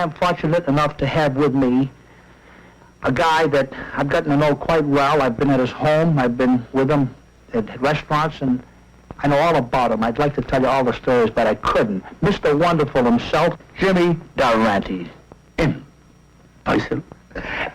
I'm fortunate enough to have with me a guy that I've gotten to know quite well. I've been at his home. I've been with him at restaurants, and I know all about him. I'd like to tell you all the stories, but I couldn't. Mr. Wonderful himself, Jimmy Durante. Bison.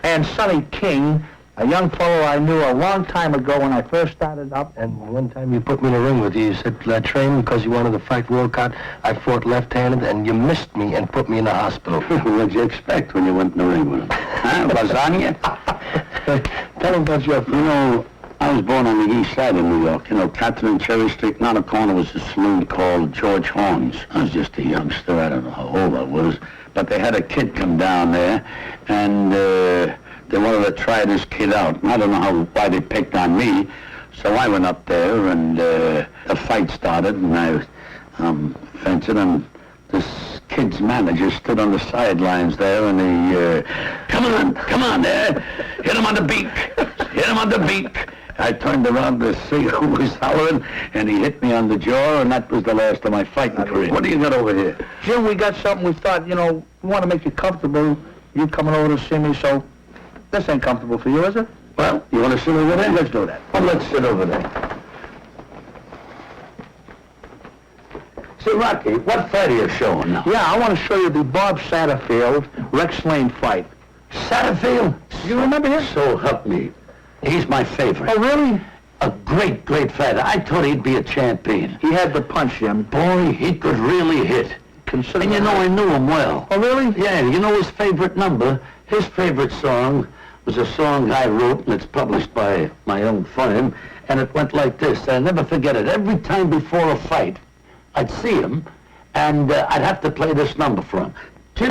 And Sonny King, a young fellow I knew a long time ago when I first started up. And one time you put me in a ring with you. You said, train because you wanted to fight Wilcott. I fought left-handed, and you missed me and put me in the hospital. What'd you expect when you went in the ring with him? Huh? Lasagna? Tell him about your... You know, I was born on the east side of New York. You know, Catherine and Cherry Street. And on the corner was a saloon called George Horn's. I was just a youngster. I don't know how old I was. But they had a kid come down there, and they wanted to try this kid out. And I don't know why they picked on me. So I went up there, and a fight started, and I was fencing, and this kid's manager stood on the sidelines there, and he, come on there, hit him on the beak, hit him on the beak. I turned around to see who was hollering, and he hit me on the jaw, and that was the last of my fighting career. What do you got over here? Jim, we got something we thought, we want to make you comfortable. You coming over to see me, so this ain't comfortable for you, is it? Well, you want to sit over there? Let's do that. Well, let's sit over there. See, Rocky, what fight are you showing now? Yeah, I want to show you the Bob Satterfield, Rex Layne fight. Satterfield? You remember him? So help me. He's my favorite. Oh, really? A great, great fighter. I thought he'd be a champion. He had the punch, Jim. Boy, he could really hit. Consider And I knew him well. Oh, really? Yeah, you know his favorite number? His favorite song was a song I wrote, and it's published by my own firm, and it went like this. I'll never forget it. Every time before a fight, I'd see him, and I'd have to play this number for him. Yeah.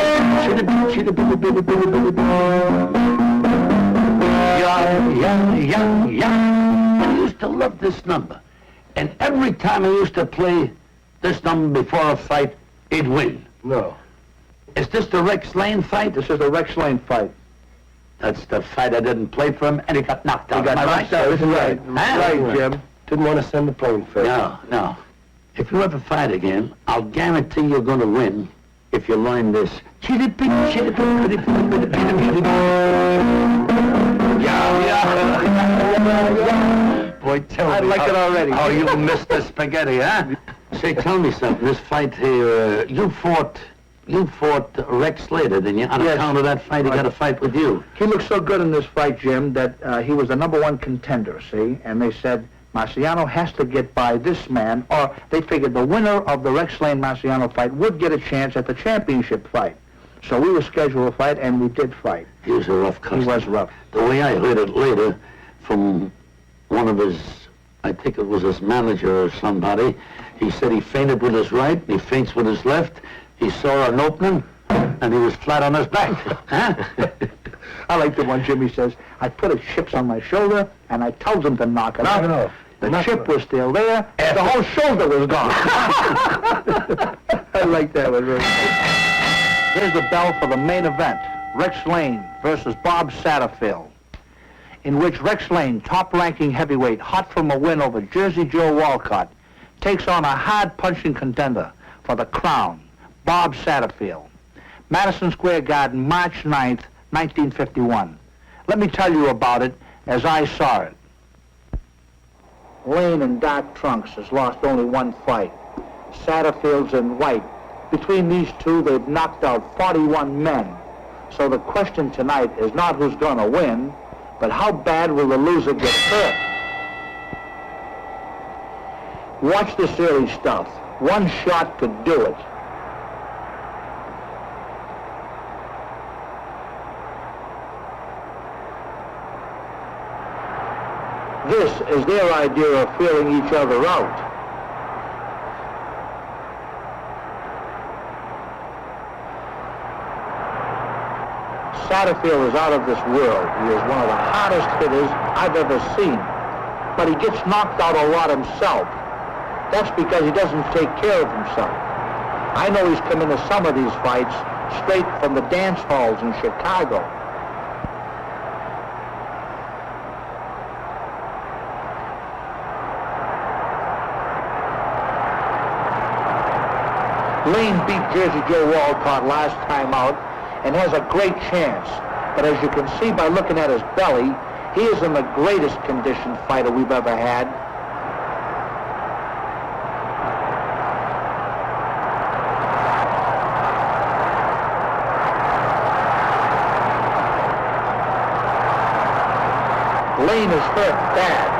I used to love this number. And every time I used to play this number before a fight, he'd win. No. Is this the Rex Layne fight? This is the Rex Layne fight. That's the fight I didn't play for him, and he got knocked out. He got knocked out. This is right. Huh? Right, Jim. Didn't want to send the plane first. No. If you ever fight again, I'll guarantee you're going to win if you learn this. Boy, tell me. I like it already. Oh, you missed the spaghetti, huh? Say, tell me something. This fight here, you fought Rex later, didn't you? On account of that fight, he got a fight with you. He looked so good in this fight, Jim, that he was the #1 contender, see? And they said, Marciano has to get by this man, or they figured the winner of the Rex Layne-Marciano fight would get a chance at the championship fight. So we were scheduled to fight, and we did fight. He was a rough customer. He was rough. The way I heard it later from one of his, I think it was his manager or somebody, he said he feinted with his right, he feints with his left, he saw an opening, and he was flat on his back. Huh? I like the one Jimmy says, I put his chips on my shoulder, and I told him to knock it out. No. The chip was still there, and the whole shoulder was gone. I like that one very much. Here's the bell for the main event, Rex Layne versus Bob Satterfield, in which Rex Layne, top-ranking heavyweight, hot from a win over Jersey Joe Walcott, takes on a hard-punching contender for the crown, Bob Satterfield. Madison Square Garden, March 9th, 1951. Let me tell you about it as I saw it. Layne in dark trunks has lost only one fight. Satterfield's in white. Between these two, they've knocked out 41 men. So the question tonight is not who's going to win, but how bad will the loser get hurt? Watch this early stuff. One shot could do it. This is their idea of feeling each other out. Satterfield is out of this world. He is one of the hardest hitters I've ever seen. But he gets knocked out a lot himself. That's because he doesn't take care of himself. I know he's come into some of these fights straight from the dance halls in Chicago. Layne beat Jersey Joe Walcott last time out, and has a great chance. But as you can see by looking at his belly, he isn't the greatest conditioned fighter we've ever had. Layne is hurt bad.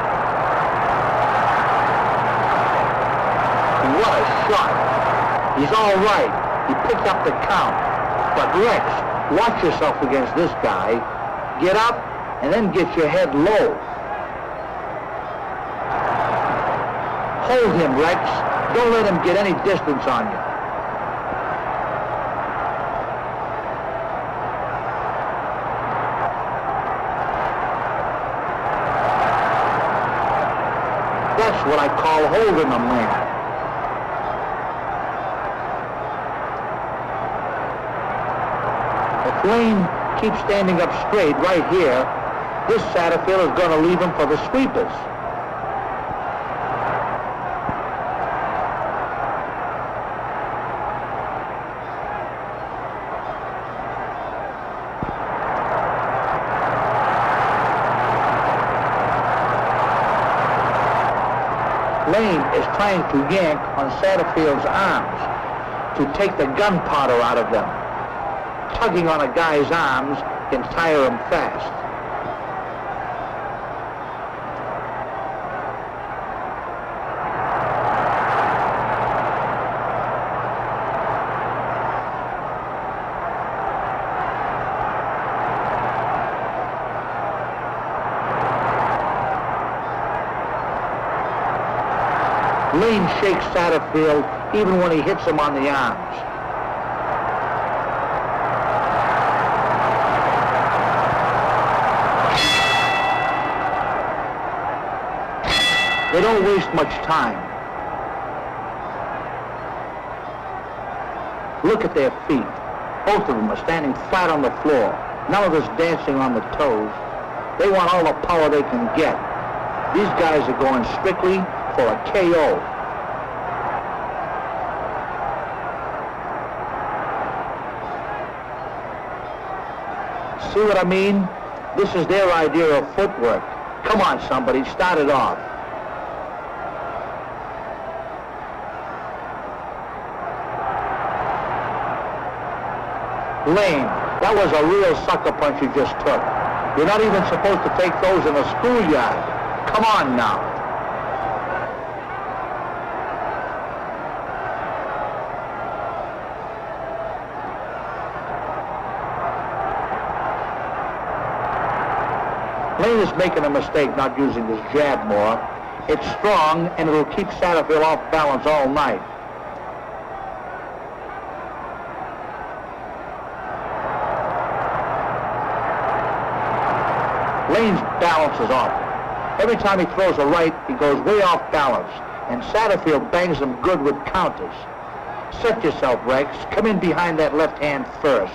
What a shot. He's all right. He picked up the count. But Rex, watch yourself against this guy. Get up and then get your head low. Hold him, Rex. Don't let him get any distance on you. That's what I call holding a man. If Layne keeps standing up straight right here, this Satterfield is going to leave him for the sweepers. Layne is trying to yank on Satterfield's arms to take the gunpowder out of them. Tugging on a guy's arms can tire him fast. Layne shakes Satterfield even when he hits him on the arms. They don't waste much time. Look at their feet. Both of them are standing flat on the floor. None of this dancing on the toes. They want all the power they can get. These guys are going strictly for a KO. See what I mean? This is their idea of footwork. Come on, somebody, start it off. Layne, that was a real sucker punch you just took. You're not even supposed to take those in a schoolyard. Come on now. Layne is making a mistake not using his jab more. It's strong, and it'll keep Satterfield off balance all night. Layne's balance is off. Every time he throws a right, he goes way off balance, and Satterfield bangs him good with counters. Set yourself, Rex. Come in behind that left hand first.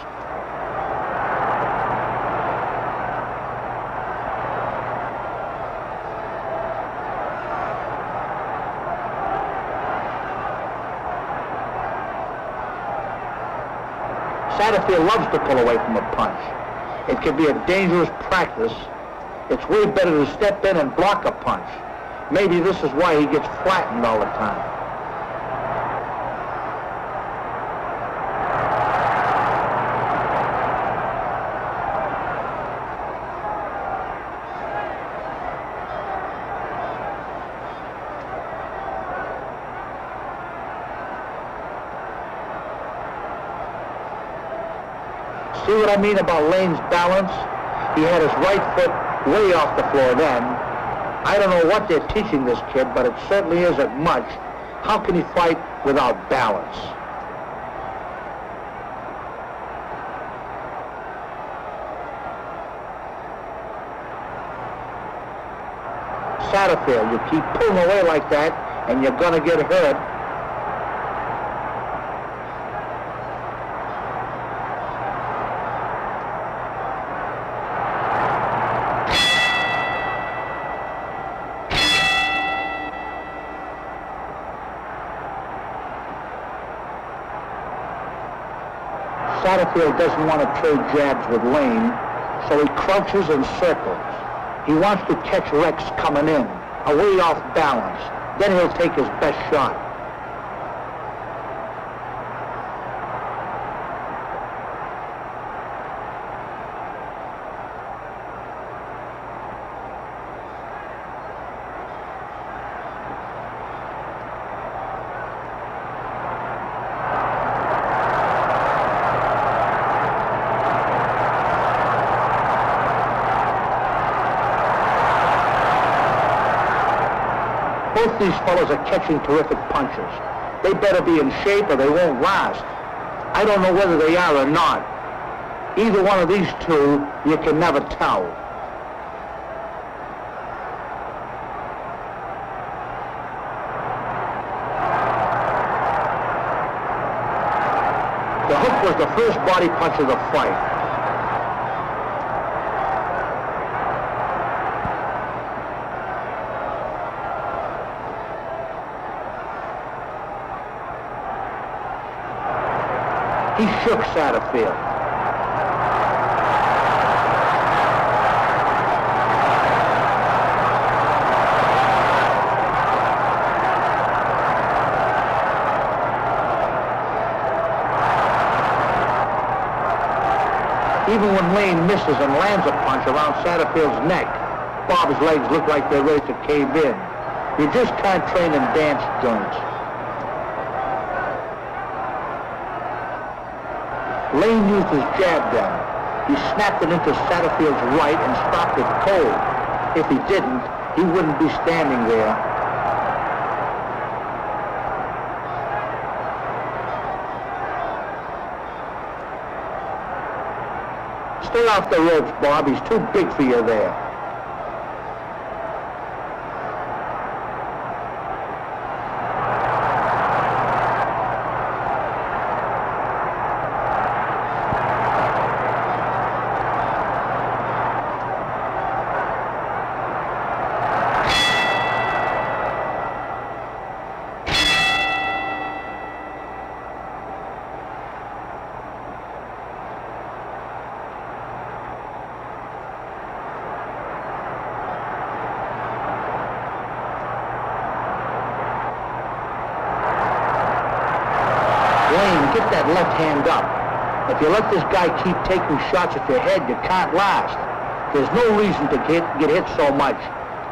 Satterfield loves to pull away from a punch. It can be a dangerous practice. It's way better to step in and block a punch. Maybe this is why he gets flattened all the time. See what I mean about Layne's balance? He had his right foot way off the floor then. I don't know what they're teaching this kid, but it certainly isn't much. How can he fight without balance? Satterfield, you keep pulling away like that, and you're gonna get hurt. Satterfield doesn't want to trade jabs with Layne, so he crouches and circles. He wants to catch Rex coming in, away off balance. Then he'll take his best shot. Both these fellows are catching terrific punches. They better be in shape or they won't last. I don't know whether they are or not. Either one of these two, you can never tell. The hook was the first body punch of the fight. He shook Satterfield. Even when Layne misses and lands a punch around Satterfield's neck, Bob's legs look like they're ready to cave in. You just can't train in dance joints. Layne used his jab then. He snapped it into Satterfield's right and stopped it cold. If he didn't, he wouldn't be standing there. Stay off the ropes, Bob. He's too big for you there. Layne, get that left hand up. If you let this guy keep taking shots at your head, you can't last. There's no reason to get hit so much.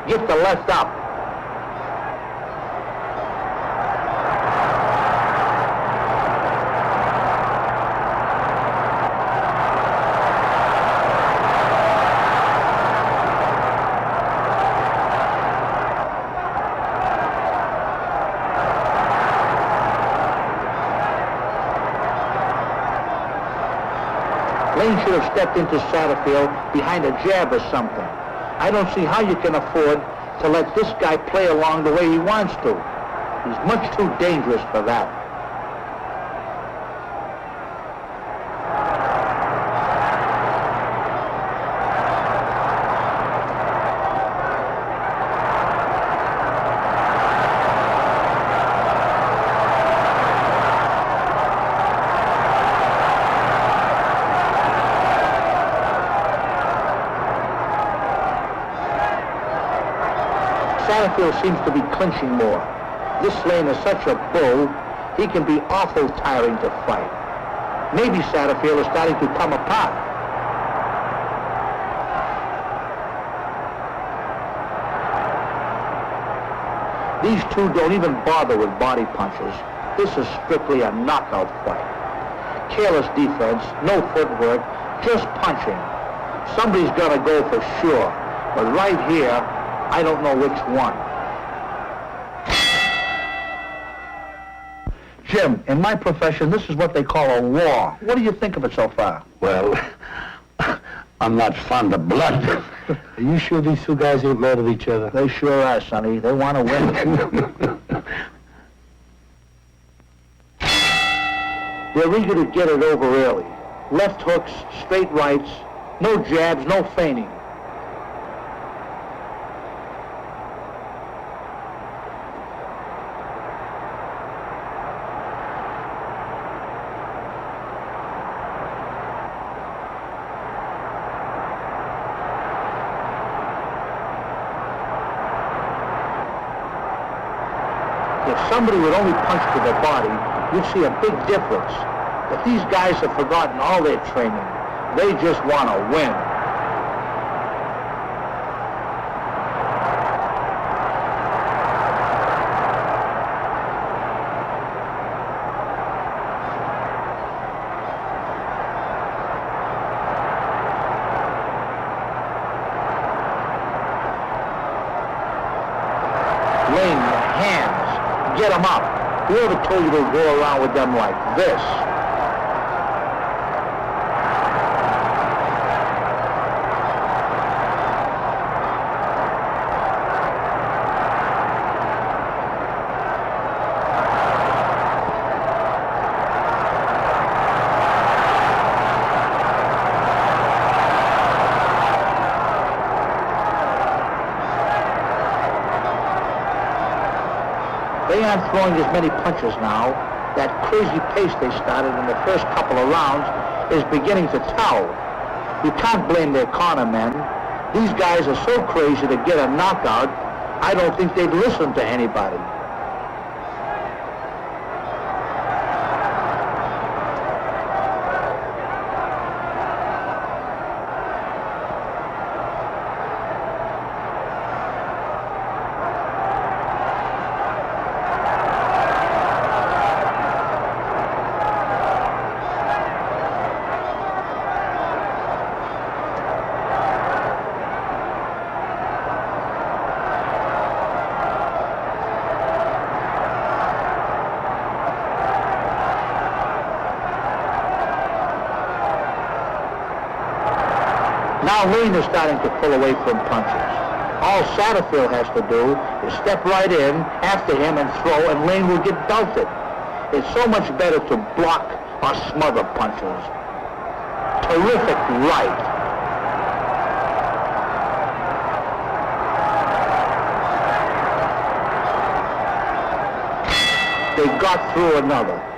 Get the left up. Layne should have stepped into Satterfield behind a jab or something. I don't see how you can afford to let this guy play along the way he wants to. He's much too dangerous for that. Satterfield seems to be clinching more. This Layne is such a bull, he can be awful tiring to fight. Maybe Satterfield is starting to come apart. These two don't even bother with body punches. This is strictly a knockout fight. Careless defense, no footwork, just punching. Somebody's gonna go for sure, but right here, I don't know which one. Jim, in my profession, this is what they call a war. What do you think of it so far? Well, I'm not fond of blood. Are you sure these two guys ain't mad at each other? They sure are, Sonny. They want to win. They're eager to get it over early. Left hooks, straight rights, no jabs, no feigning. If somebody would only punch to their body, you'd see a big difference. But these guys have forgotten all their training. They just want to win. Layne, your hands. Get them up. Whoever told you to go around with them like this? They aren't throwing as many punches now. That crazy pace they started in the first couple of rounds is beginning to tell. You can't blame their corner men. These guys are so crazy to get a knockout, I don't think they'd listen to anybody. Now Layne is starting to pull away from punches. All Satterfield has to do is step right in after him and throw, and Layne will get belted. It's so much better to block or smother punches. Terrific right. They got through another.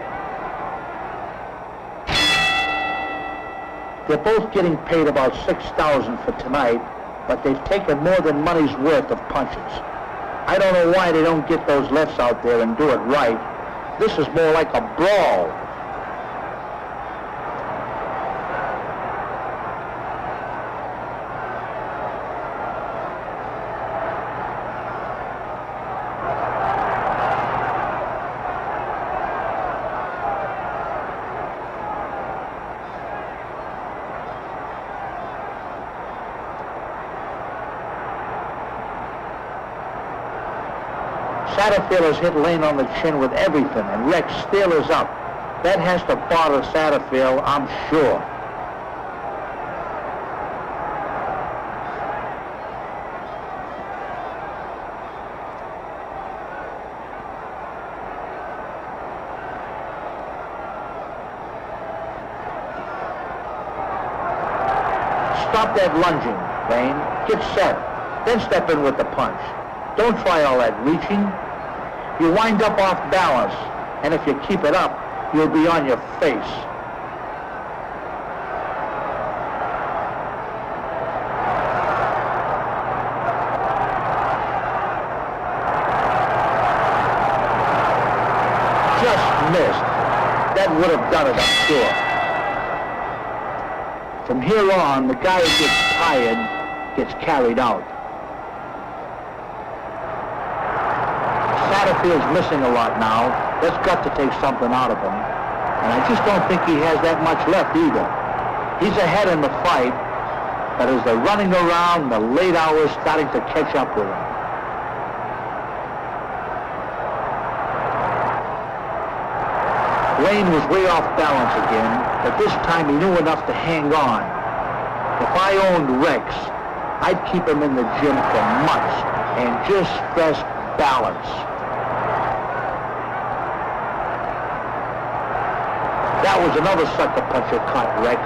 They're both getting paid about $6,000 for tonight, but they've taken more than money's worth of punches. I don't know why they don't get those lefts out there and do it right. This is more like a brawl. Satterfield has hit Layne on the chin with everything, and Rex still is up. That has to bother Satterfield, I'm sure. Stop that lunging, Layne. Get set. Then step in with the punch. Don't try all that reaching. You wind up off balance, and if you keep it up, you'll be on your face. Just missed. That would have done it, I'm sure. From here on, the guy who gets tired gets carried out. Satterfield's missing a lot now. That's got to take something out of him. And I just don't think he has that much left either. He's ahead in the fight, but as they're running around, the late hours starting to catch up with him. Layne was way off balance again, but this time he knew enough to hang on. If I owned Rex, I'd keep him in the gym for months and just stress balance. That was another sucker puncher caught Rex.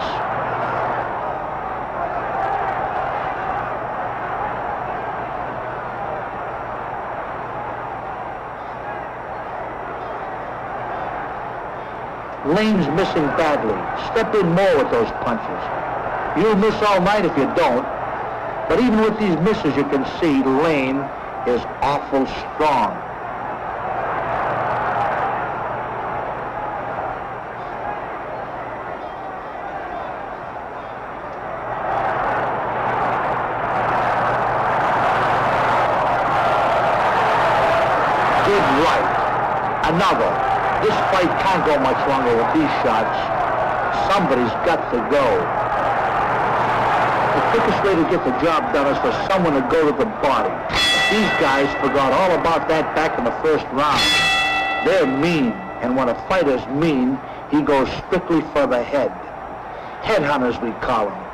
Layne's missing badly. Step in more with those punches. You'll miss all night if you don't. But even with these misses, you can see Layne is awful strong. Another. This fight can't go much longer with these shots. Somebody's got to go. The quickest way to get the job done is for someone to go to the body. These guys forgot all about that back in the first round. They're mean, and when a fighter's mean, he goes strictly for the head. Headhunters, we call them.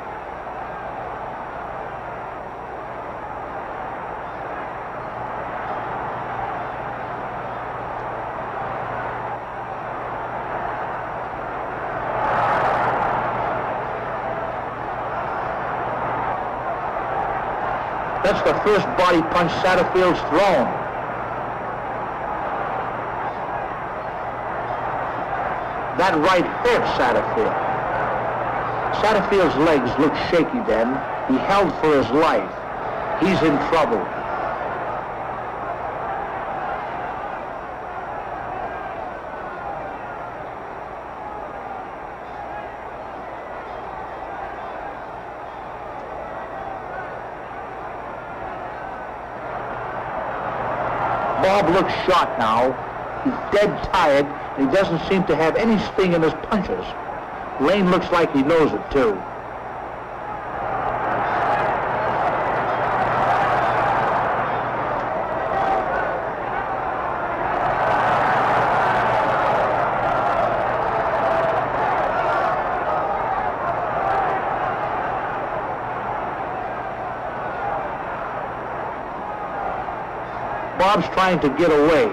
That's the first body punch Satterfield's thrown. That right hurt Satterfield. Satterfield's legs looked shaky then. He held for his life. He's in trouble. Bob looks shot now. He's dead tired, and he doesn't seem to have any sting in his punches. Layne looks like he knows it, too. Bob's trying to get away.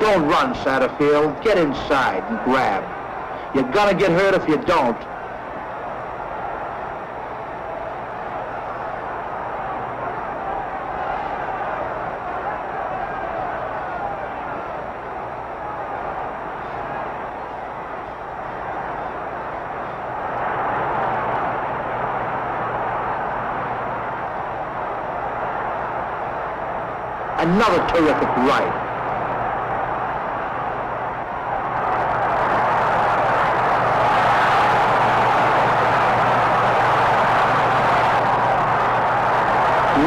Don't run, Satterfield. Get inside and grab. You're gonna get hurt if you don't. Another terrific right.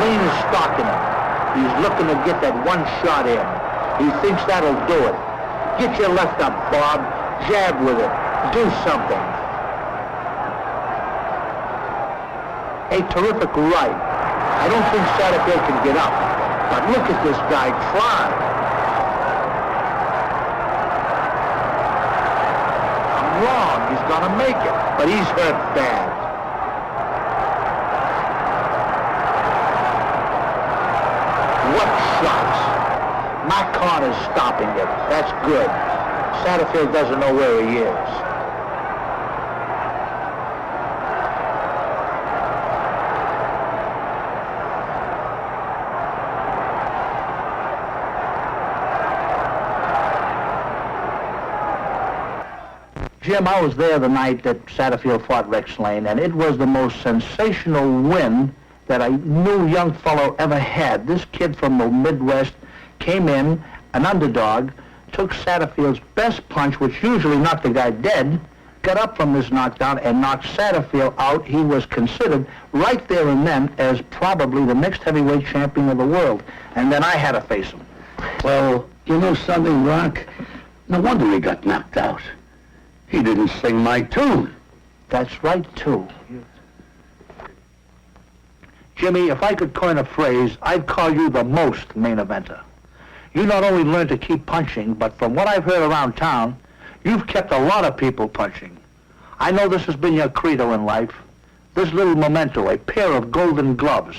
Layne is stalking him. He's looking to get that one shot in. He thinks that'll do it. Get your left up, Bob. Jab with it. Do something. A terrific right. I don't think Satterfield can get up. But look at this guy try. I'm wrong. He's gonna make it. But he's hurt bad. What shots? My corner's stopping it. That's good. Satterfield doesn't know where he is. Jim, I was there the night that Satterfield fought Rex Layne, and it was the most sensational win that a new young fellow ever had. This kid from the Midwest came in, an underdog, took Satterfield's best punch, which usually knocked the guy dead, got up from this knockdown and knocked Satterfield out. He was considered right there and then as probably the next heavyweight champion of the world. And then I had to face him. Well, you know something, Rock? No wonder he got knocked out. He didn't sing my tune. That's right, too. Jimmy, if I could coin a phrase, I'd call you the most main eventer. You not only learned to keep punching, but from what I've heard around town, you've kept a lot of people punching. I know this has been your credo in life. This little memento, a pair of golden gloves,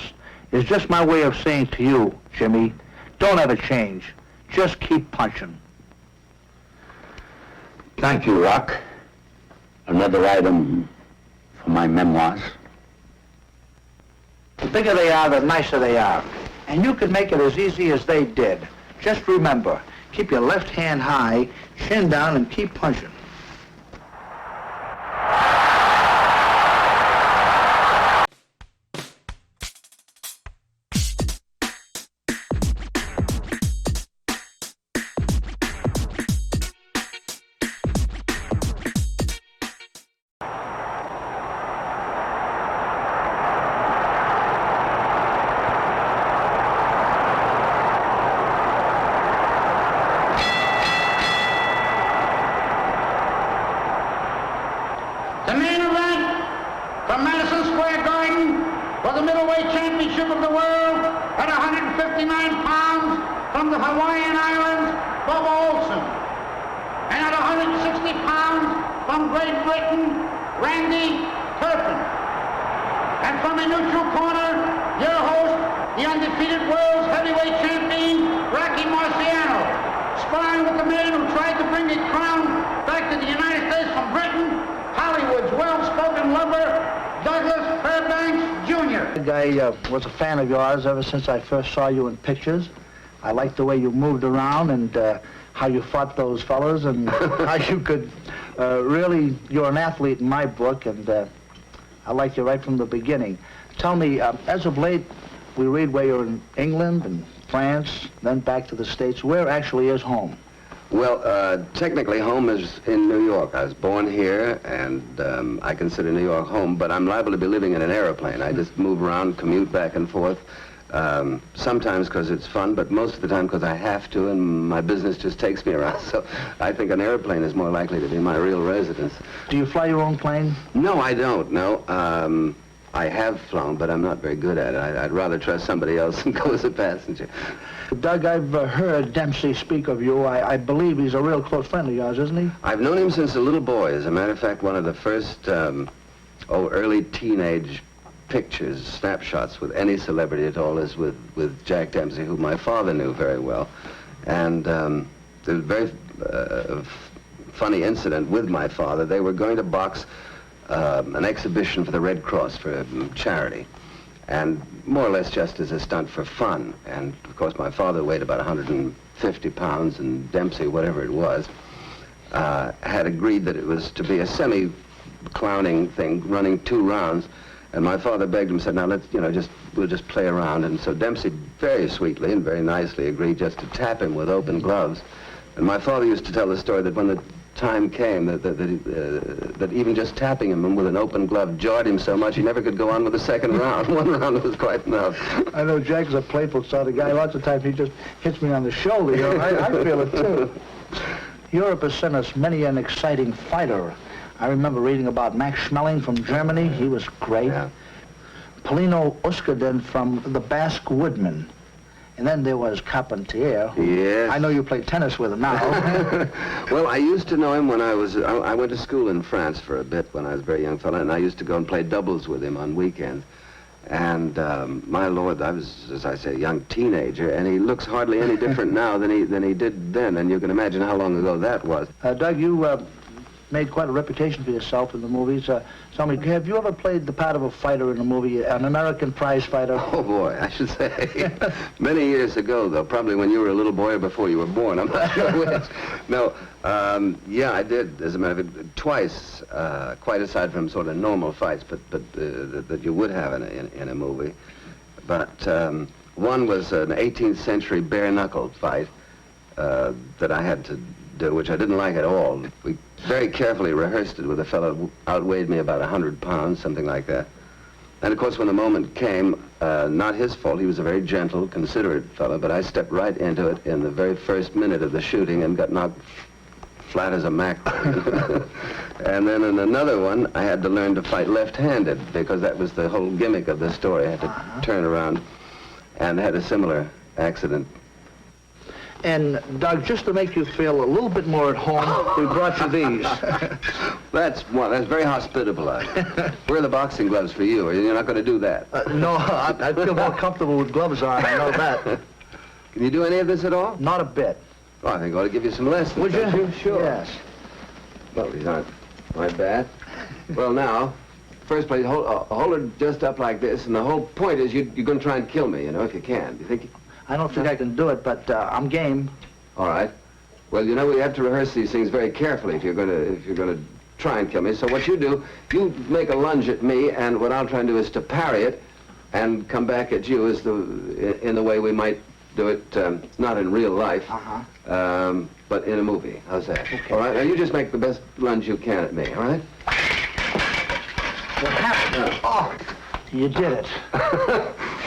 is just my way of saying to you, Jimmy, don't ever change. Just keep punching. Thank you, Rock. Another item for my memoirs. The bigger they are, the nicer they are. And you can make it as easy as they did. Just remember, keep your left hand high, chin down, and keep punching. heavyweight championship of the world at 159 pounds from the Hawaiian Islands, Bubba Olson. And at 160 pounds from Great Britain, Randy Turpin. And from a neutral corner, your host, the undefeated world's heavyweight champion, Rocky Marciano, sparring with the man who tried to bring the crown back to the United States from Britain, Hollywood's well-spoken lover, Douglas Fairbanks Jr. I was a fan of yours ever since I first saw you in pictures. I liked the way you moved around and how you fought those fellas and how you could really, you're an athlete in my book, and I liked you right from the beginning. Tell me, as of late, we read where you're in England and France, then back to the States. Where actually is home? Well, technically home is in New York. I was born here, and I consider New York home, but I'm liable to be living in an airplane. I just move around, commute back and forth, sometimes because it's fun, but most of the time because I have to, and my business just takes me around. So I think an airplane is more likely to be my real residence. Do you fly your own plane? No, I don't, no. I have flown, but I'm not very good at it. I'd rather trust somebody else and go as a passenger. Doug, I've heard Dempsey speak of you. I believe he's a real close friend of yours, isn't he? I've known him since a little boy. As a matter of fact, one of the first, early teenage pictures, snapshots with any celebrity at all is with Jack Dempsey, who my father knew very well. And there was a very funny incident with my father. They were going to box an exhibition for the Red Cross for charity, and more or less just as a stunt for fun. And of course my father weighed about 150 pounds, and Dempsey, whatever it was, had agreed that it was to be a semi-clowning thing, running 2 rounds. And my father begged him, said, now let's, we'll just play around. And so Dempsey very sweetly and very nicely agreed just to tap him with open gloves. And my father used to tell the story that when the time came that even just tapping him with an open glove jarred him so much he never could go on with the second round. 1 round was quite enough. I know Jack's a playful sort of guy. Lots of times he just hits me on the shoulder. I feel it too. Europe has sent us many an exciting fighter. I remember reading about Max Schmeling from Germany. He was great. Yeah. Polino Uskeden from the Basque Woodmen. And then there was Carpentier. Yes. I know you play tennis with him now. Well, I used to know him when I went to school in France for a bit when I was a very young fella, and I used to go and play doubles with him on weekends. And my Lord, I was, as I say, a young teenager, and he looks hardly any different now than he did then, and you can imagine how long ago that was. Doug, you made quite a reputation for yourself in the movies. Tell me, have you ever played the part of a fighter in a movie, an American prize fighter? Oh, boy, I should say. Many years ago, though, probably when you were a little boy or before you were born. I'm not sure which. No, yeah, I did, as a matter of fact, twice, quite aside from sort of normal fights, but that you would have in a movie. But one was an 18th century bare-knuckled fight that I had to do, which I didn't like at all. We very carefully rehearsed it with a fellow who outweighed me about 100 pounds, something like that. And of course, when the moment came, not his fault, he was a very gentle, considerate fellow, but I stepped right into it in the very first minute of the shooting and got knocked flat as a mackerel. And then in another one, I had to learn to fight left-handed, because that was the whole gimmick of the story. I had to turn around, and had a similar accident. And, Doug, just to make you feel a little bit more at home, we brought you these. That's very hospitable of you. Where are the boxing gloves for you? You're not going to do that. No, I feel more comfortable with gloves on, I know that. Can you do any of this at all? Not a bit. Well, I think I ought to give you some lessons. Would you? Don't you? Sure. Yes. Well, these aren't bad. Well, now, first place, hold her just up like this, and the whole point is you're going to try and kill me, if you can. Do you think? I don't think I can do it, but I'm game. All right. Well, we have to rehearse these things very carefully if you're going to try and kill me. So what you do, you make a lunge at me, and what I'll try and do is to parry it and come back at you in the way we might do it, not in real life, but in a movie. How's that? Okay. All right. Now you just make the best lunge you can at me. All right. What happened? Oh, you did it.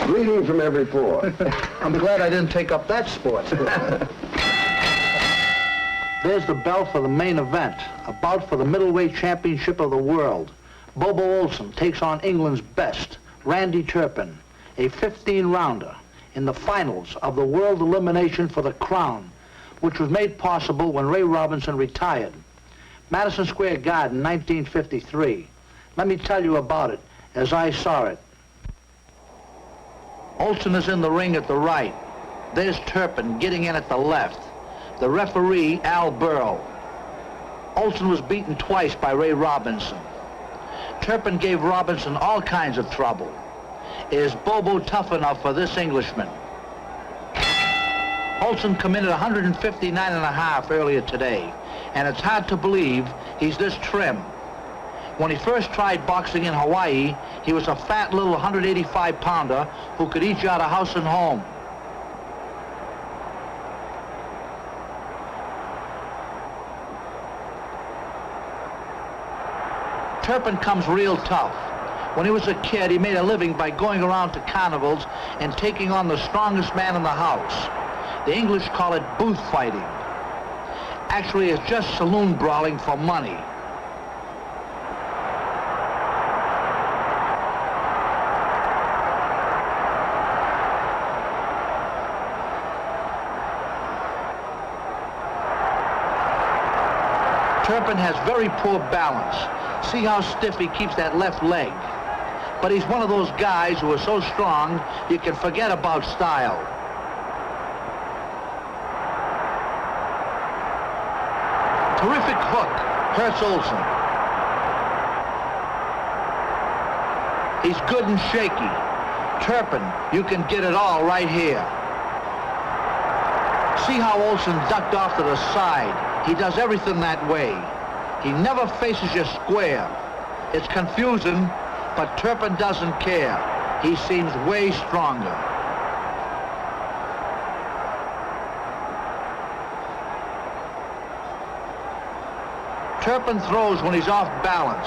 Bleeding from every pore. I'm glad I didn't take up that sport. There's the bell for the main event, a bout for the middleweight championship of the world. Bubba Olson takes on England's best, Randy Turpin. a 15-rounder in the finals of the World Elimination for the Crown, which was made possible when Ray Robinson retired. Madison Square Garden, 1953. Let me tell you about it as I saw it. Olson is in the ring at the right. There's Turpin getting in at the left. The referee, Al Burl. Olson was beaten twice by Ray Robinson. Turpin gave Robinson all kinds of trouble. Is Bobo tough enough for this Englishman? Olson committed 159.5 earlier today, and it's hard to believe he's this trim. When he first tried boxing in Hawaii, he was a fat little 185-pounder who could eat you out of house and home. Turpin comes real tough. When he was a kid, he made a living by going around to carnivals and taking on the strongest man in the house. The English call it booth fighting. Actually, it's just saloon brawling for money. Turpin has very poor balance. See how stiff he keeps that left leg. But he's one of those guys who are so strong, you can forget about style. Terrific hook, hurts Olson. He's good and shaky. Turpin, you can get it all right here. See how Olson ducked off to the side. He does everything that way. He never faces you square. It's confusing, but Turpin doesn't care. He seems way stronger. Turpin throws when he's off balance,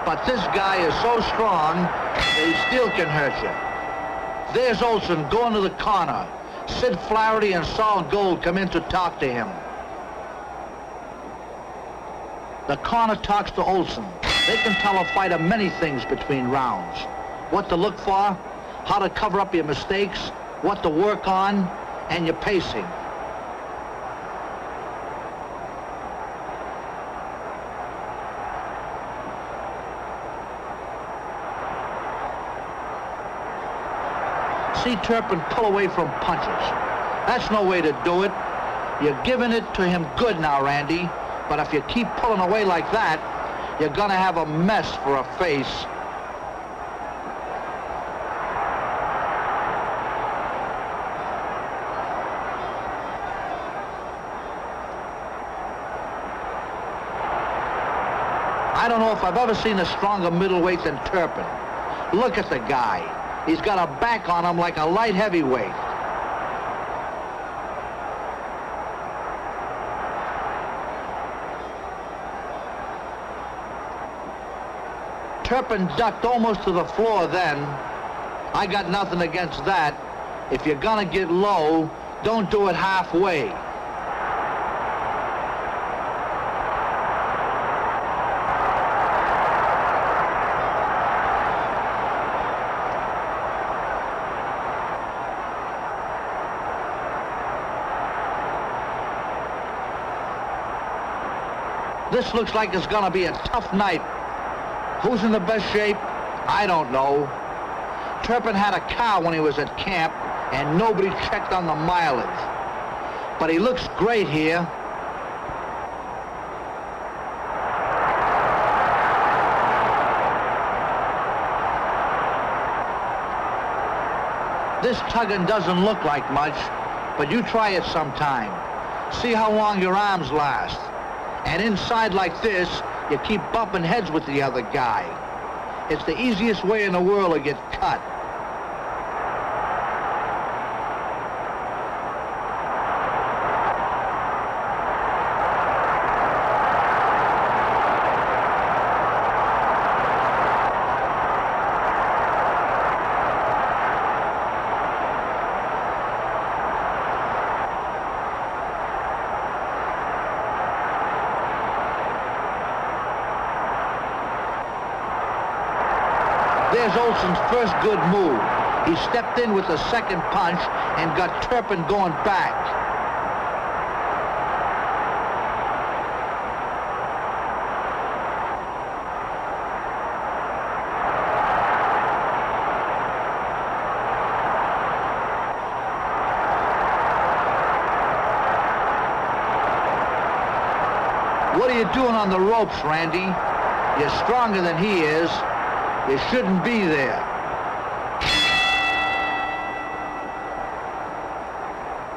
but this guy is so strong that he still can hurt you. There's Olson going to the corner. Sid Flaherty and Saul Gold come in to talk to him. The corner talks to Olson. They can tell a fighter many things between rounds. What to look for, how to cover up your mistakes, what to work on, and your pacing. See Turpin pull away from punches. That's no way to do it. You're giving it to him good now, Randy. But if you keep pulling away like that, you're gonna have a mess for a face. I don't know if I've ever seen a stronger middleweight than Turpin. Look at the guy. He's got a back on him like a light heavyweight. Turpin ducked almost to the floor then. I got nothing against that. If you're gonna get low, don't do it halfway. This looks like it's gonna be a tough night. Who's in the best shape? I don't know. Turpin had a cow when he was at camp, and nobody checked on the mileage. But he looks great here. This tugging doesn't look like much, but you try it sometime. See how long your arms last. And inside like this, you keep bumping heads with the other guy. It's the easiest way in the world to get cut. There's Olson's first good move. He stepped in with the second punch and got Turpin going back. What are you doing on the ropes, Randy? You're stronger than he is. You shouldn't be there.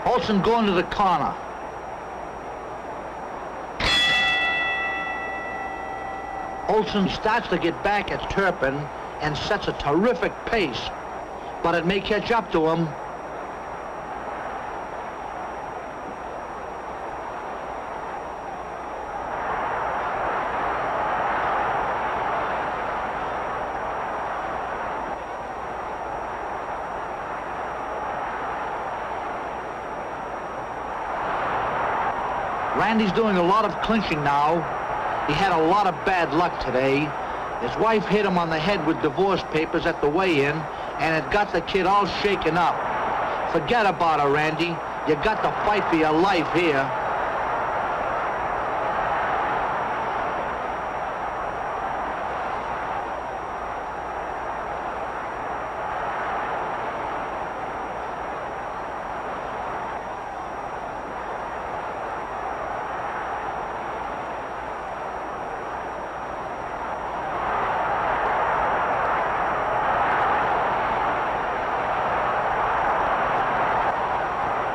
Olson going to the corner. Olson starts to get back at Turpin and sets a terrific pace, but it may catch up to him. Randy's doing a lot of clinching now. He had a lot of bad luck today. His wife hit him on the head with divorce papers at the weigh-in, and it got the kid all shaken up. Forget about her, Randy. You got to fight for your life here.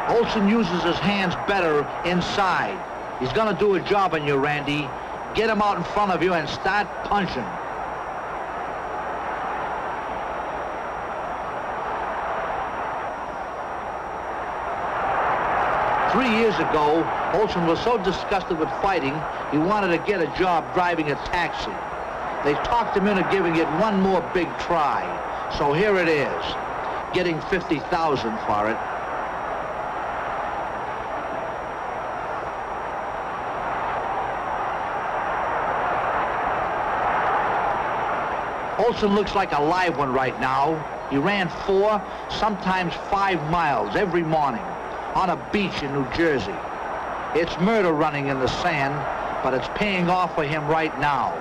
Olson uses his hands better inside. He's gonna do a job on you, Randy. Get him out in front of you and start punching. Three years ago, Olson was so disgusted with fighting, he wanted to get a job driving a taxi. They talked him into giving it one more big try. So here it is, getting $50,000 for it. Olson looks like a live one right now. He ran 4, sometimes 5 miles every morning on a beach in New Jersey. It's murder running in the sand, but it's paying off for him right now.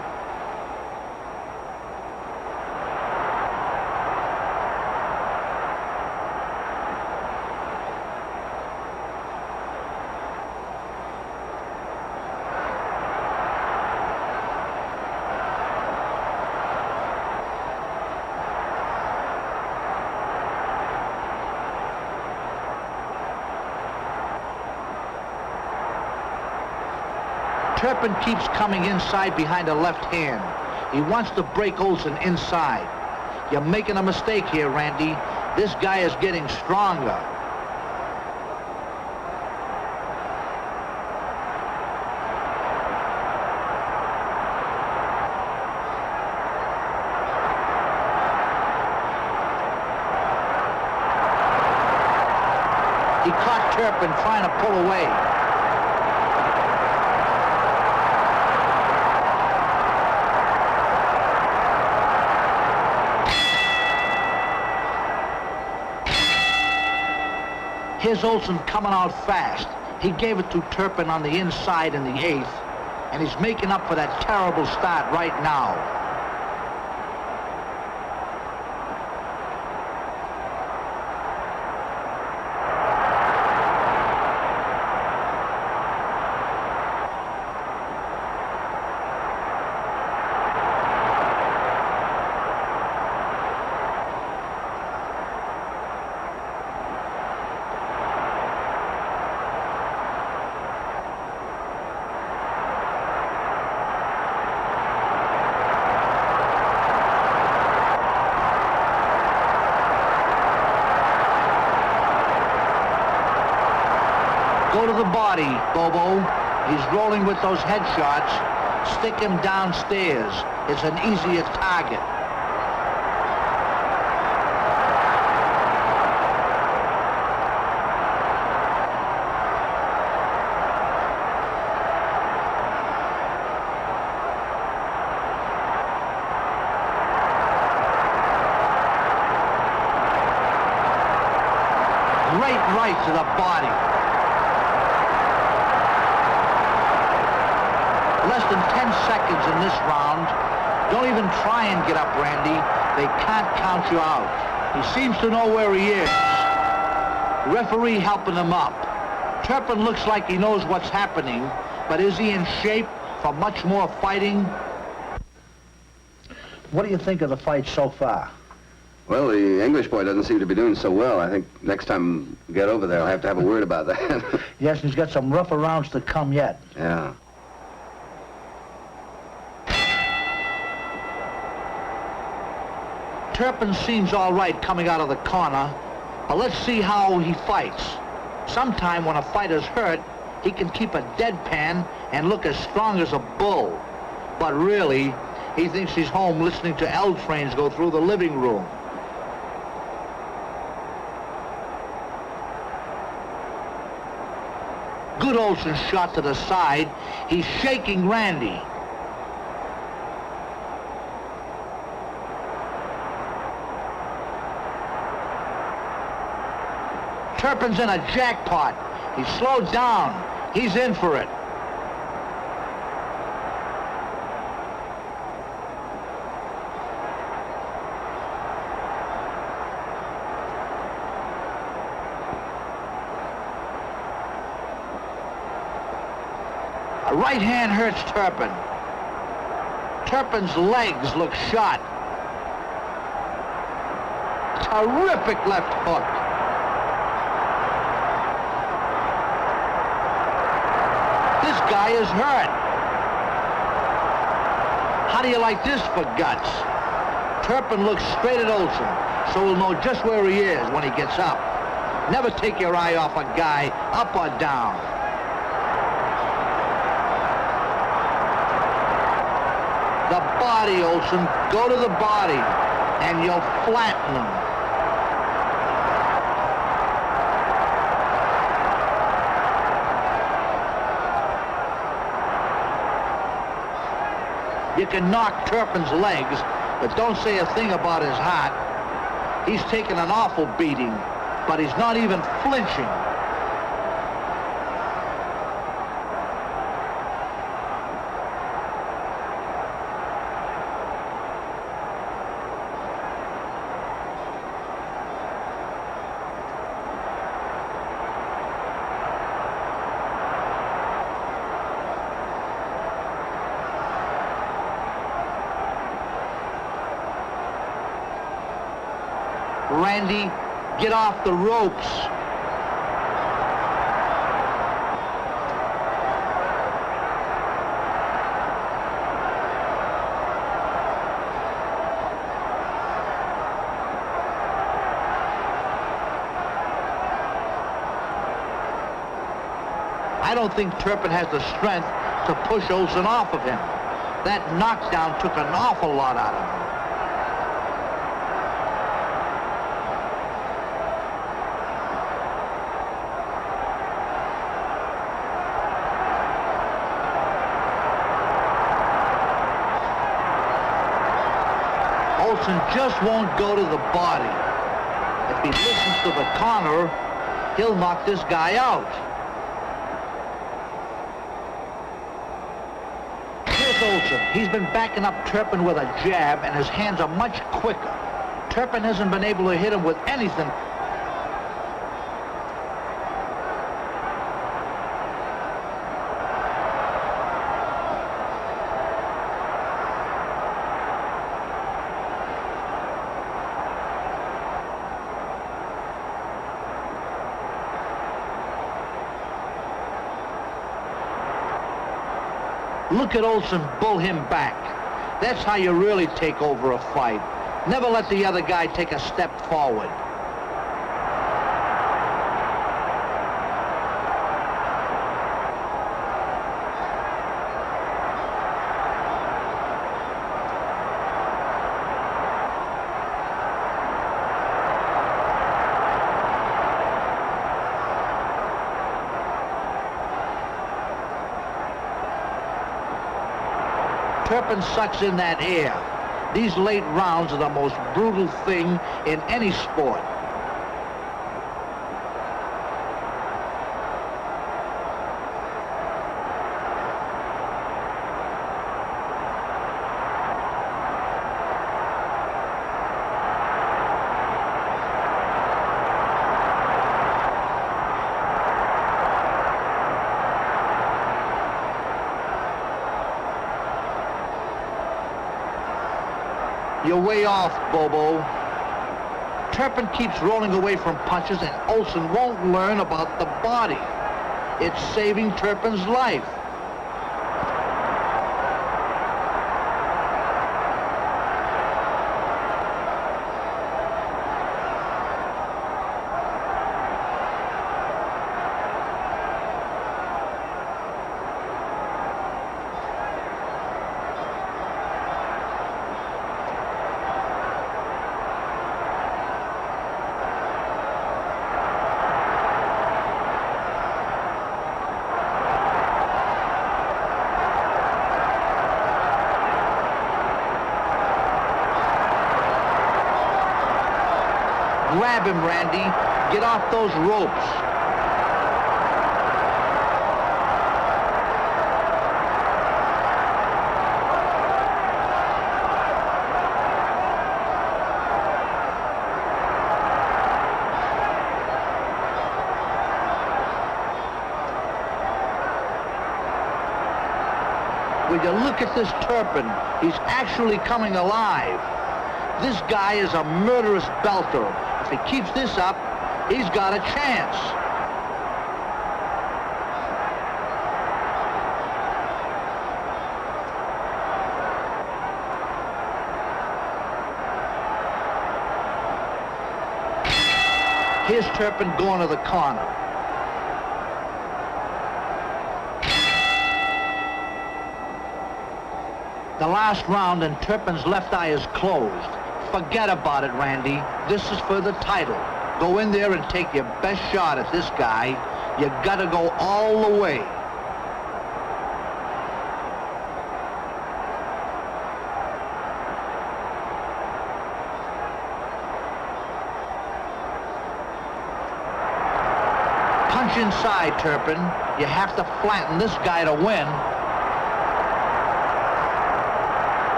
Turpin keeps coming inside behind the left hand. He wants to break Olson inside. You're making a mistake here, Randy. This guy is getting stronger. He caught Turpin trying to pull away. Here's Olson coming out fast. He gave it to Turpin on the inside in the 8th, and he's making up for that terrible start right now. Go to the body, Bobo. He's rolling with those headshots. Stick him downstairs. It's an easier target. Great right to the body. Less than 10 seconds in this round. Don't even try and get up, Randy. They can't count you out. He seems to know where he is. Referee helping him up. Turpin looks like he knows what's happening, but is he in shape for much more fighting? What do you think of the fight so far? Well, the English boy doesn't seem to be doing so well. I think next time we get over there, I'll have to have a word about that. Yes, he's got some rougher rounds to come yet. Yeah. Turpin seems all right coming out of the corner, but let's see how he fights. Sometime when a fighter's hurt, he can keep a deadpan and look as strong as a bull. But really, he thinks he's home listening to L trains go through the living room. Good Olson shot to the side. He's shaking Randy. Turpin's in a jackpot. He's slowed down. He's in for it. A right hand hurts Turpin. Turpin's legs look shot. Terrific left hook. This guy is hurt. How do you like this for guts? Turpin looks straight at Olson, so we'll know just where he is when he gets up. Never take your eye off a guy, up or down. The body, Olson. Go to the body, and you'll flatten him. You can knock Turpin's legs, but don't say a thing about his heart. He's taken an awful beating, but he's not even flinching. Randy, get off the ropes. I don't think Turpin has the strength to push Olson off of him. That knockdown took an awful lot out of him. Olson just won't go to the body. If he listens to the corner, he'll knock this guy out. Here's Olson. He's been backing up Turpin with a jab, and his hands are much quicker. Turpin hasn't been able to hit him with anything. Look at Olson bull him back. That's how you really take over a fight. Never let the other guy take a step forward. Turpin sucks in that air. These late rounds are the most brutal thing in any sport. You're way off, Bobo. Turpin keeps rolling away from punches, and Olson won't learn about the body. It's saving Turpin's life. Grab him, Randy. Get off those ropes. Will you look at this Turpin? He's actually coming alive. This guy is a murderous belter. If he keeps this up, he's got a chance. Here's Turpin going to the corner. The last round and Turpin's left eye is closed. Forget about it, Randy. This is for the title. Go in there and take your best shot at this guy. You gotta go all the way. Punch inside, Turpin. You have to flatten this guy to win.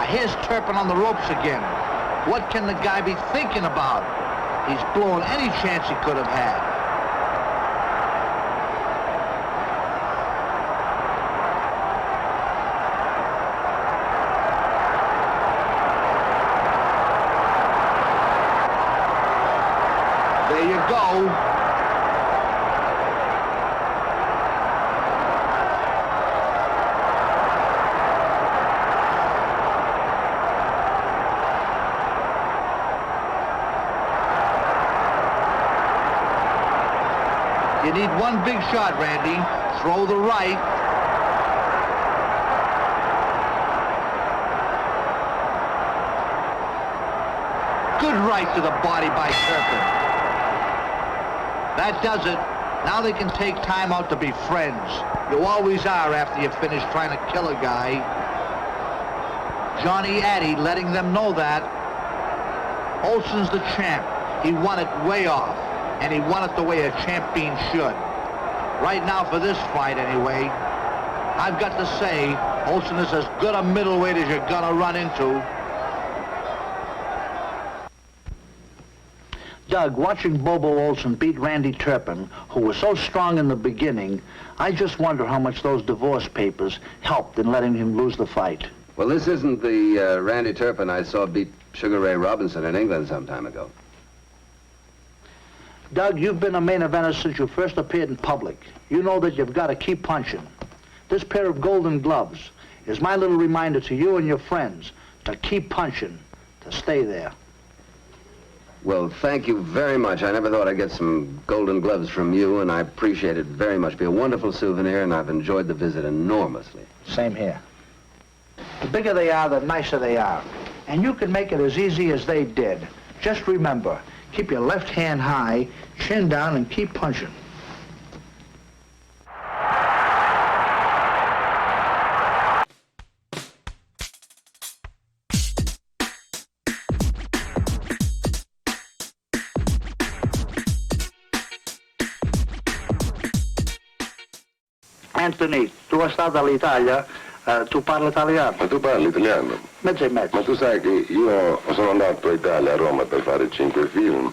Here's Turpin on the ropes again. What can the guy be thinking about? He's blown any chance he could have had. There you go. You need one big shot, Randy. Throw the right. Good right to the body by Turpin. That does it. Now they can take time out to be friends. You always are after you finish trying to kill a guy. Johnny Addy letting them know that. Olson's the champ. He won it way off. And he won it the way a champion should. Right now, for this fight anyway, I've got to say, Olson is as good a middleweight as you're gonna run into. Doug, watching Bobo Olson beat Randy Turpin, who was so strong in the beginning, I just wonder how much those divorce papers helped in letting him lose the fight. Well, this isn't the Randy Turpin I saw beat Sugar Ray Robinson in England some time ago. Doug, you've been a main eventer since you first appeared in public. You know that you've got to keep punching. This pair of golden gloves is my little reminder to you and your friends to keep punching, to stay there. Well, thank you very much. I never thought I'd get some golden gloves from you, and I appreciate it very much. Be a wonderful souvenir, and I've enjoyed the visit enormously. Same here. The bigger they are, the nicer they are. And you can make it as easy as they did. Just remember, keep your left hand high, chin down, and keep punching. Anthony, tu sei stato all'Italia, tu parli italiano? Ma tu parli italiano? Mezzo e mezzo. Ma tu sai che io sono andato a Italia, a Roma, per fare 5 film,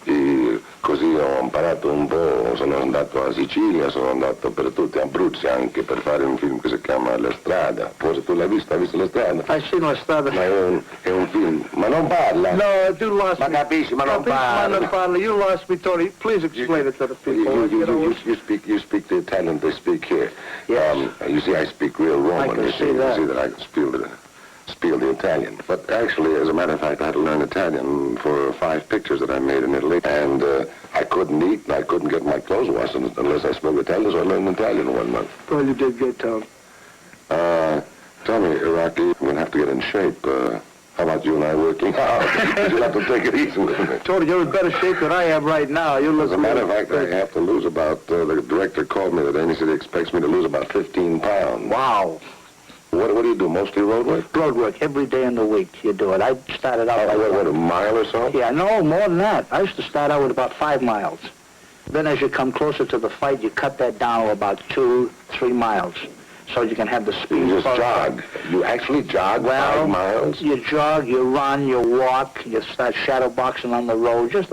e così ho imparato un po', sono andato a Sicilia, sono andato per tutti, a Abruzzo anche, per fare un film che si chiama La Strada. Forse tu l'hai visto? Hai visto La Strada? Hai seen La Strada? Ma è un film, ma non parla! No, you lost Ma me. capisci, ma non Ma non parla! parla. You lost me, Tony. Please explain it to the people. You speak the Italian they speak here. Yes. You see, I speak real Roman. I can you see that. You see that I can speak the Italian. But actually, as a matter of fact, I had to learn Italian for 5 pictures that I made in Italy. And I couldn't eat and I couldn't get my clothes washed unless I spoke Italian, so I learned Italian 1 month. Well, you did good, Tony. Tell me, Iraqi, I'm going to have to get in shape. How about you and I working out? You'll have to take it easy with me. Tony, you're in better shape than I am right now. You look As a matter of really fact, I good. have to lose about, the director called me today and he said he expects me to lose about 15 pounds. Wow. What do you do, mostly road work? Road work every day in the week. You do it. I started out like What, a mile or so? Yeah, no, more than that. I used to start out with about 5 miles. Then as you come closer to the fight, you cut that down to about 2-3 miles. So you can have the speed. You just jog. You actually jog 5 miles? You jog, you run, you walk, you start shadow boxing on the road. Just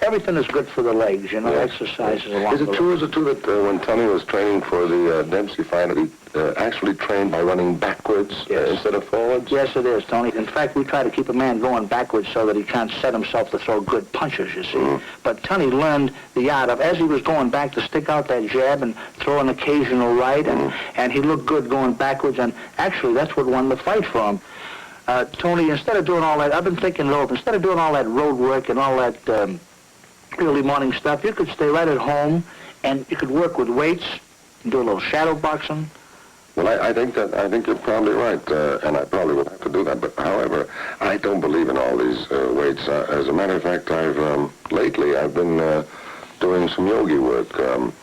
everything is good for the legs, you know, Yes. exercises along Is it true that when Tony was training for the Dempsey fight, he actually trained by running backwards instead of forwards? Yes, it is, Tony. In fact, we try to keep a man going backwards so that he can't set himself to throw good punches, you see. But Tony learned the art of, as he was going back, to stick out that jab and throw an occasional right, and he looked good going backwards, and actually that's what won the fight for him. Tony, instead of doing all that, I've been thinking, instead of doing all that road work and all that early morning stuff, you could stay right at home, and you could work with weights, and do a little shadow boxing. Well, I think you're probably right, and I probably would have to do that. But however, I don't believe in all these weights. As a matter of fact, lately I've been doing some yogi work.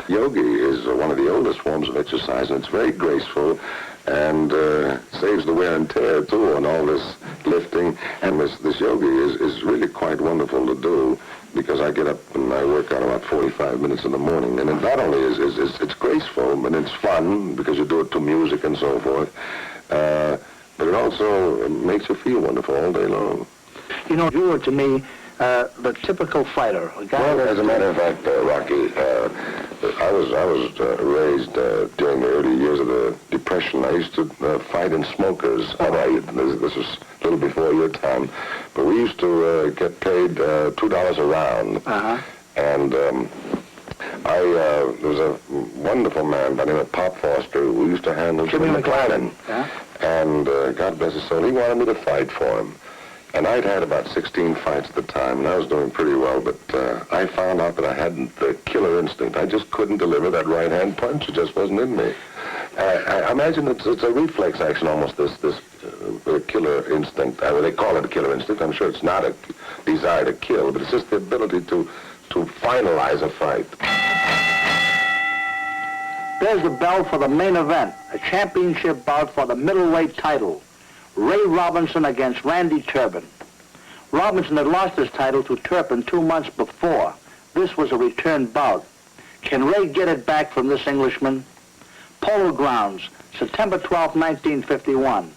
Yogi is one of the oldest forms of exercise, and it's very graceful, and saves the wear and tear too on all this lifting. And this yogi is really quite wonderful to do, because I get up and I work out about 45 minutes in the morning. And it not only it's graceful, but it's fun, because you do it to music and so forth. But it also makes you feel wonderful all day long. You know, you were to me the typical fighter. A guy Well, as a matter of fact, Rocky, I was raised during the early years of the Depression. I used to fight in smokers. This was a little before your time. But we used to get paid $2 a round. And there was a wonderful man by the name of Pop Foster who used to handle Jimmy McLaren. And God bless his soul, he wanted me to fight for him. And I'd had about 16 fights at the time, and I was doing pretty well, but I found out that I hadn't the killer instinct. I just couldn't deliver that right-hand punch. It just wasn't in me. I imagine it's a reflex action, almost, this killer instinct. They call it a killer instinct. I'm sure it's not a desire to kill, but it's just the ability to finalize a fight. There's the bell for the main event, a championship bout for the middleweight title. Ray Robinson against Randy Turpin. Robinson had lost his title to Turpin 2 months before. This was a return bout. Can Ray get it back from this Englishman? Polo Grounds, September 12, 1951.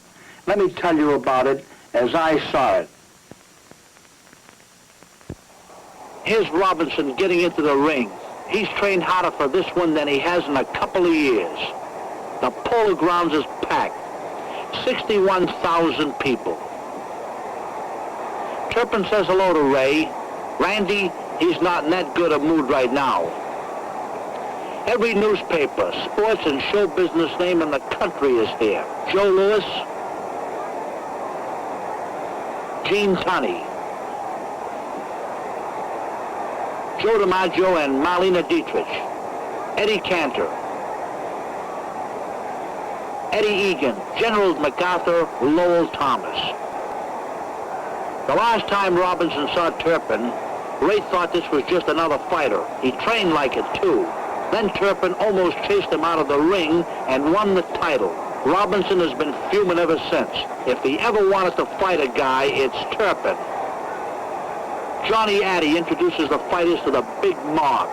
Let me tell you about it as I saw it. Here's Robinson getting into the ring. He's trained harder for this one than he has in a couple of years. The Polo Grounds is packed. 61,000 people. Turpin says hello to Ray. Randy, he's not in that good a mood right now. Every newspaper, sports and show business name in the country is here. Joe Louis, Gene Tunney, Joe DiMaggio and Marlene Dietrich, Eddie Cantor, Eddie Egan, General MacArthur, Lowell Thomas. The last time Robinson saw Turpin, Ray thought this was just another fighter. He trained like it too. Then Turpin almost chased him out of the ring and won the title. Robinson has been fuming ever since. If he ever wanted to fight a guy, it's Turpin. Johnny Addy introduces the fighters to the big mob.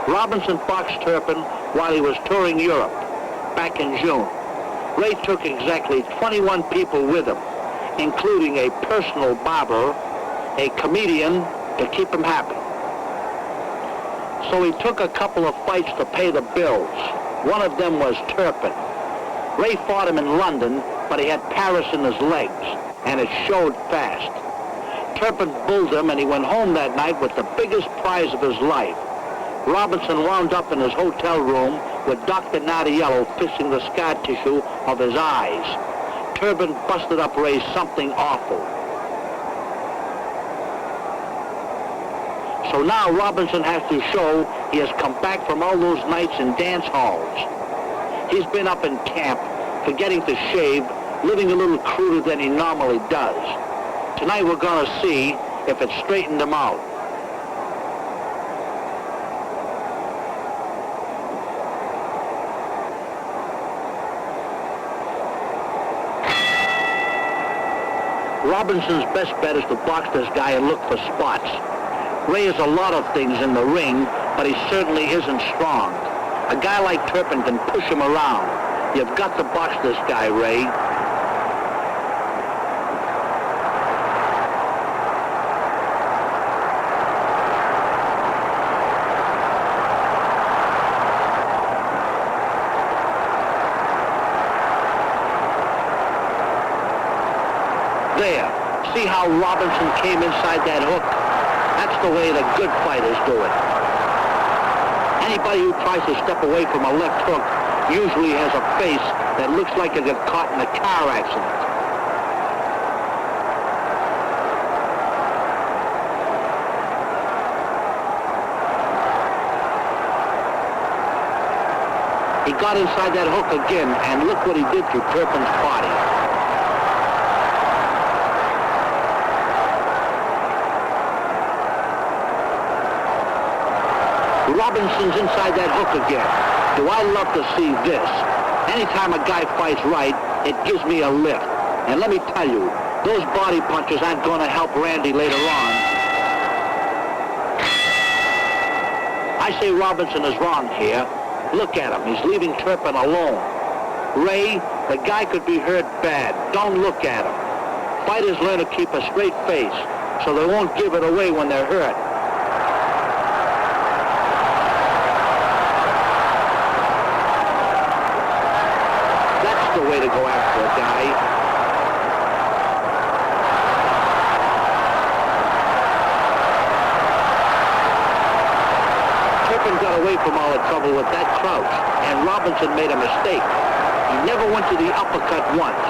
Robinson boxed Turpin while he was touring Europe back in June. Ray took exactly 21 people with him, including a personal barber, a comedian to keep him happy. So he took a couple of fights to pay the bills. One of them was Turpin. Ray fought him in London, but he had Paris in his legs, and it showed fast. Turpin bulled him, and he went home that night with the biggest prize of his life. Robinson wound up in his hotel room with Dr. Nardiello fixing the scar tissue of his eyes. Turpin busted up Ray something awful. So now Robinson has to show he has come back from all those nights in dance halls. He's been up in camp, forgetting to shave, living a little cruder than he normally does. Tonight we're going to see if it straightened him out. Robinson's best bet is to box this guy and look for spots. Ray is a lot of things in the ring, but he certainly isn't strong. A guy like Turpin can push him around. You've got to box this guy, Ray. There. See how Robinson came inside that hook? That's the way the good fighters do it. Anybody who tries to step away from a left hook usually has a face that looks like it got caught in a car accident. He got inside that hook again, and look what he did to Turpin's body. Robinson's inside that hook again. Do I love to see this? Anytime a guy fights right, it gives me a lift. And let me tell you, those body punches aren't going to help Randy later on. I say Robinson is wrong here. Look at him. He's leaving Turpin alone. Ray, the guy could be hurt bad. Don't look at him. Fighters learn to keep a straight face so they won't give it away when they're hurt. The way to go after a guy. Turpin got away from all the trouble with that crouch, and Robinson made a mistake. He never went to the uppercut once.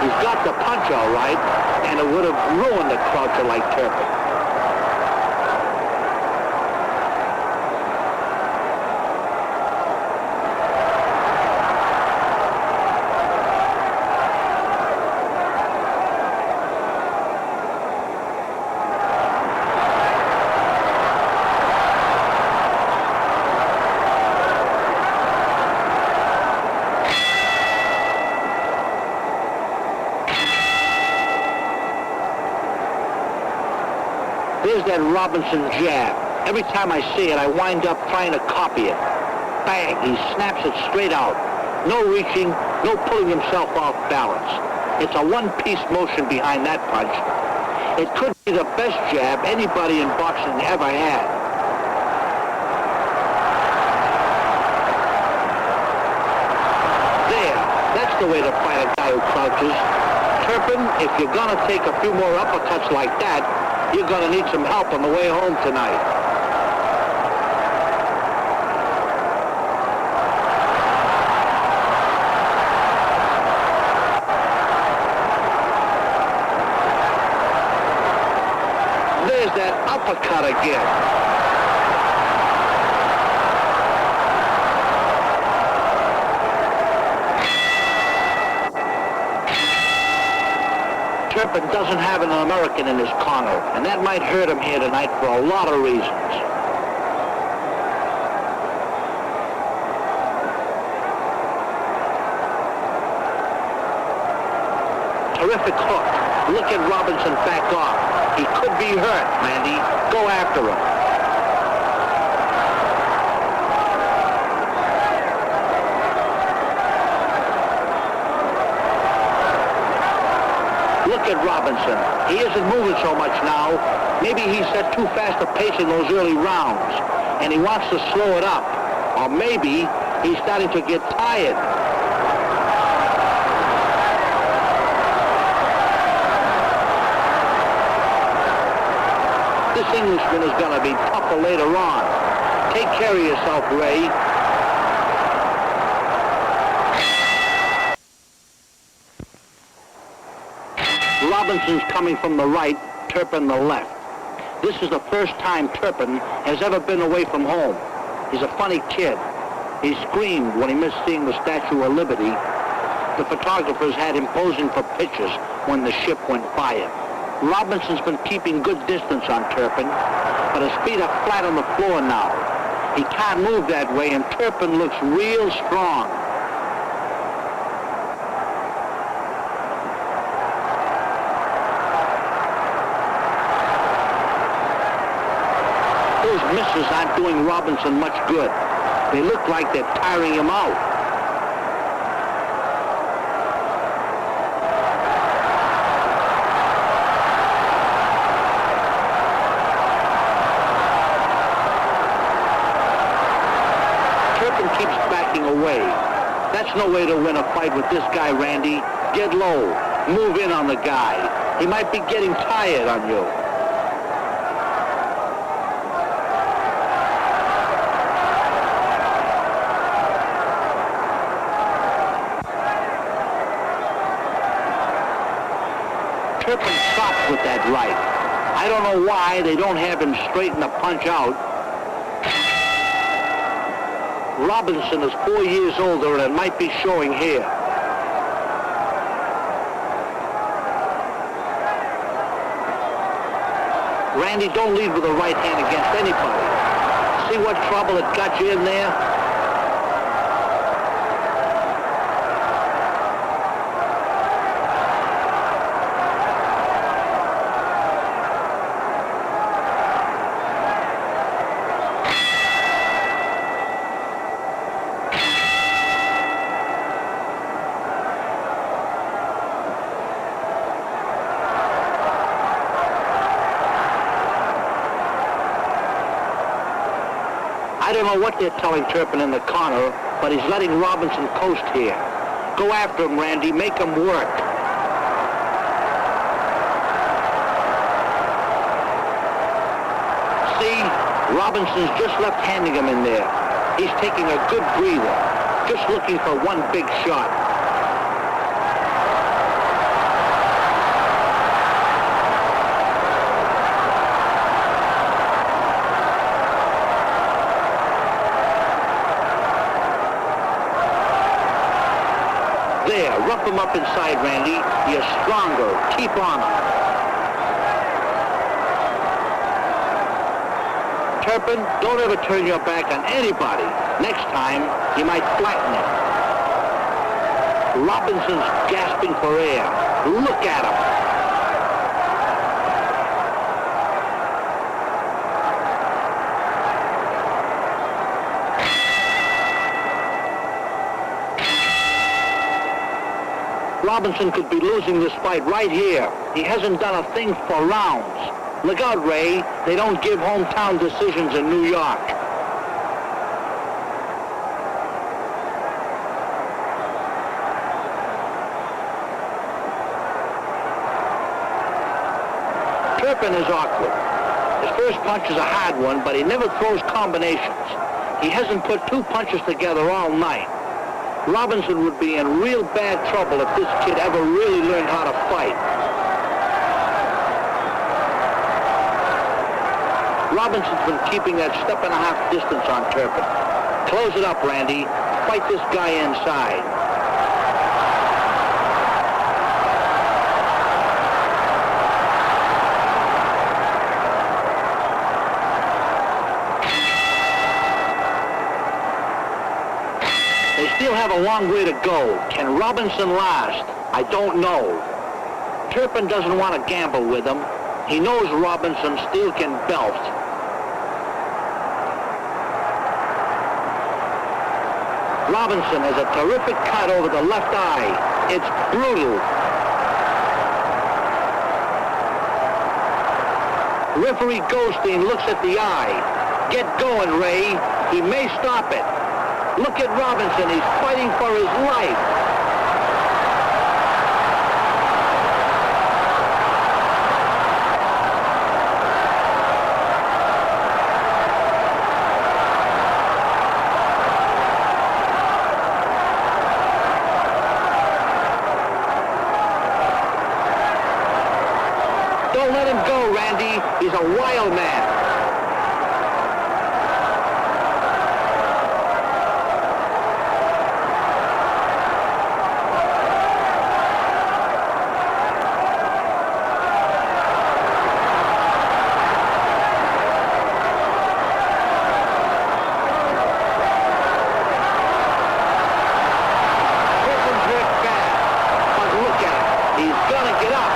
He's got the punch all right, and it would have ruined a croucher like Turpin. There's that Robinson jab. Every time I see it, I wind up trying to copy it. Bang, he snaps it straight out. No reaching, no pulling himself off balance. It's a one-piece motion behind that punch. It could be the best jab anybody in boxing ever had. There, that's the way to fight a guy who crouches. Turpin, if you're gonna take a few more uppercuts like that, you're going to need some help on the way home tonight. There's that uppercut again. Turpin doesn't have an American in his corner, and that might hurt him here tonight for a lot of reasons. Terrific hook. Look at Robinson back off. He could be hurt, Randy. Go after him. look at Robinson. He isn't moving so much now. Maybe he's set too fast a pace in those early rounds, and he wants to slow it up. Or maybe he's starting to get tired. This Englishman is going to be tougher later on. Take care of yourself, Ray. Robinson's coming from the right, Turpin the left. This is the first time Turpin has ever been away from home. He's a funny kid. He screamed when he missed seeing the Statue of Liberty. The photographers had him posing for pictures when the ship went by him. Robinson's been keeping good distance on Turpin, but his feet are flat on the floor now. He can't move that way, and Turpin looks real strong. Those misses aren't doing Robinson much good. They look like they're tiring him out. Turpin keeps backing away. That's no way to win a fight with this guy, Randy. Get low. Move in on the guy. He might be getting tired on you. Turpin stops with that right. I don't know why they don't have him straighten the punch out. Robinson is 4 years older, and it might be showing here. Randy, don't lead with the right hand against anybody. See what trouble it got you in there? I don't know what they're telling Turpin in the corner, but he's letting Robinson coast here. Go after him, Randy. Make him work. See? Robinson's just left-handing him in there. He's taking a good breather, just looking for one big shot. There, rough him up inside, Randy. You're stronger. Keep on him. Turpin, don't ever turn your back on anybody. Next time, you might flatten him. Robinson's gasping for air. Look at him. Robinson could be losing this fight right here. He hasn't done a thing for rounds. Look out, Ray. They don't give hometown decisions in New York. Turpin is awkward. His first punch is a hard one, but he never throws combinations. He hasn't put two punches together all night. Robinson would be in real bad trouble if this kid ever really learned how to fight. Robinson's been keeping that step-and-a-half distance on Turpin. Close it up, Randy. Fight this guy inside. They still have a long way to go. Can Robinson last? I don't know. Turpin doesn't want to gamble with him. He knows Robinson still can belt. Robinson has a terrific cut over the left eye. It's brutal. Referee Goldstein looks at the eye. Get going, Ray. He may stop it. Look at Robinson. He's fighting for his life. Don't let him go, Randy. He's a wild man. Turpin's hurt bad, but look at him. He's gonna get up.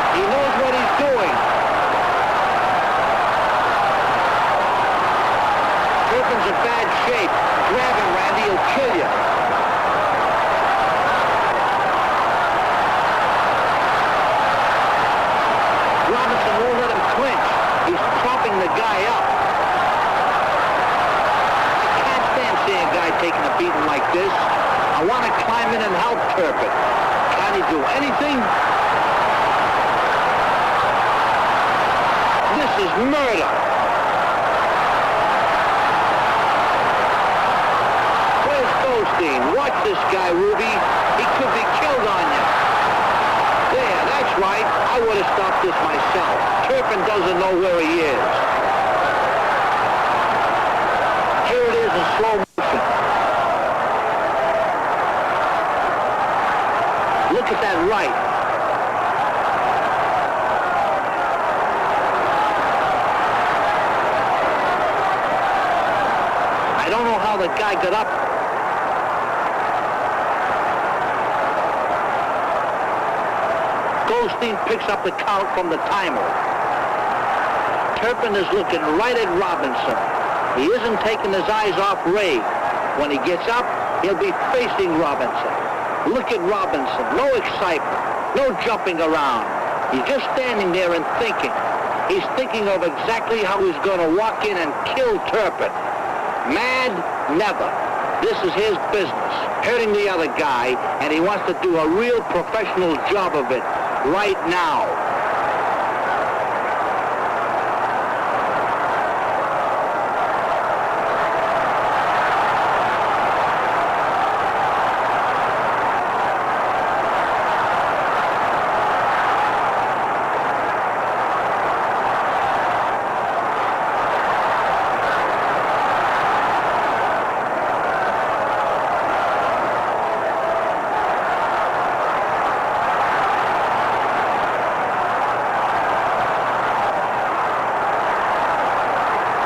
He knows what he's doing. Turpin's in bad shape. Grab him, Randy. He'll kill you. Robinson won't let him clinch. He's propping the guy up. I can't stand seeing a guy taking a beating like this. I want to climb in and help Turpin. Can he do anything? This is murder. Where's Goldstein? Watch this guy, Ruby. He could be killed on you. There, that's right. I would have stopped this myself. Turpin doesn't know where he is. Here it is in slow motion. Look at that right. I don't know how the guy got up. Goldstein picks up the count from the timer. Turpin is looking right at Robinson. He isn't taking his eyes off Ray. When he gets up, he'll be facing Robinson. Look at Robinson. No excitement. No jumping around. He's just standing there and thinking. He's thinking of exactly how he's going to walk in and kill Turpin. Mad? Never. This is his business, hurting the other guy, and he wants to do a real professional job of it right now.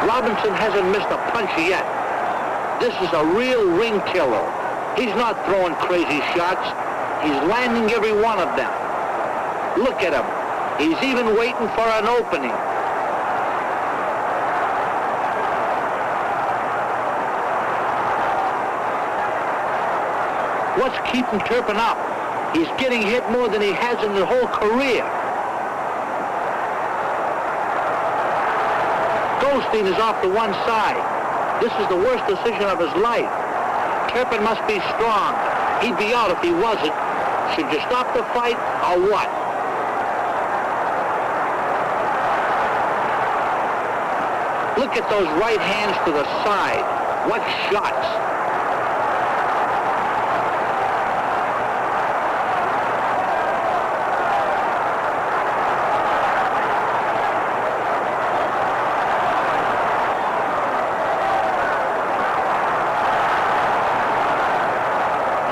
Robinson hasn't missed a punch yet. This is a real ring killer. He's not throwing crazy shots. He's landing every one of them. Look at him. He's even waiting for an opening. What's keeping Turpin up? He's getting hit more than he has in his whole career. Goldstein is off to one side. This is the worst decision of his life. Turpin must be strong. He'd be out if he wasn't. Should you stop the fight or what? Look at those right hands to the side. What shots.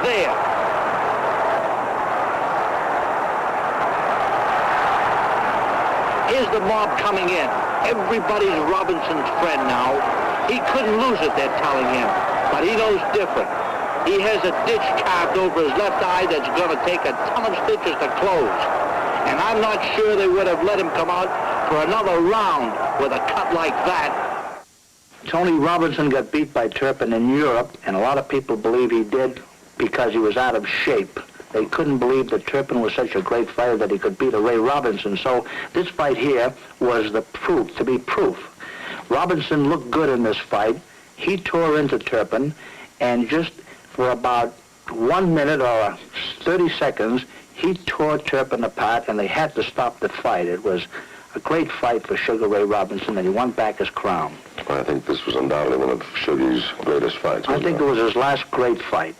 There. Here's the mob coming in. Everybody's Robinson's friend now. He couldn't lose it, they're telling him. But he knows different. He has a ditch carved over his left eye that's going to take a ton of stitches to close. And I'm not sure they would have let him come out for another round with a cut like that. Tony Robinson got beat by Turpin in Europe, and a lot of people believe he did because he was out of shape. They couldn't believe that Turpin was such a great fighter that he could beat a Ray Robinson. So this fight here was the proof, to be proof. Robinson looked good in this fight. He tore into Turpin, and just for about 1 minute or 30 seconds, he tore Turpin apart, and they had to stop the fight. It was a great fight for Sugar Ray Robinson, and he won back his crown. I think this was undoubtedly one of Sugar's greatest fights. I think it was his last great fight.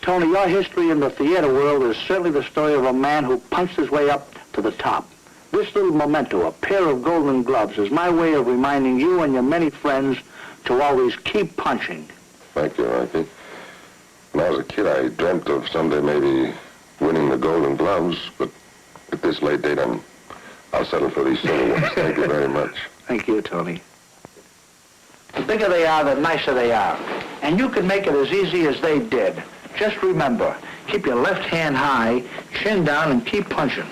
Tony, your history in the theater world is certainly the story of a man who punched his way up to the top. This little memento, a pair of golden gloves, is my way of reminding you and your many friends to always keep punching. Thank you, Rocky. When I was a kid, I dreamt of someday maybe winning the Golden Gloves, but at this late date, I'll settle for these silver ones. Thank you very much. Thank you, Tony. The bigger they are, the nicer they are. And you can make it as easy as they did. Just remember, keep your left hand high, chin down, and keep punching.